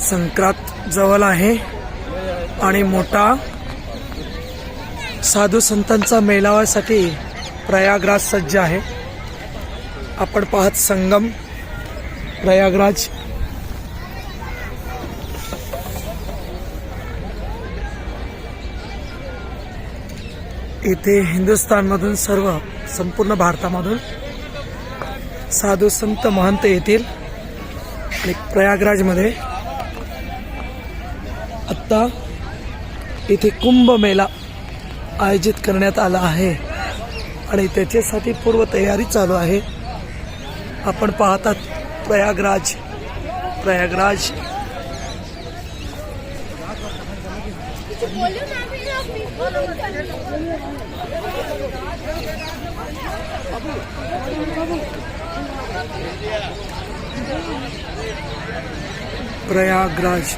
संक्रांत जवळ आहे आणि मोठा साधू संतांचा मेळाव्यासाठी प्रयागराज सज्ज आहे। आपण पाहत संगम प्रयागराज। इथे हिंदुस्थानमधून सर्व संपूर्ण भारतामधून साधू संत महंत येतील आणि प्रयागराजमध्ये आता इथे कुंभ मेळा आयोजित करण्यात आला आहे आणि त्याच्यासाठी पूर्व तयारी चालू आहे। आपण पाहतात प्रयागराज। प्रयागराज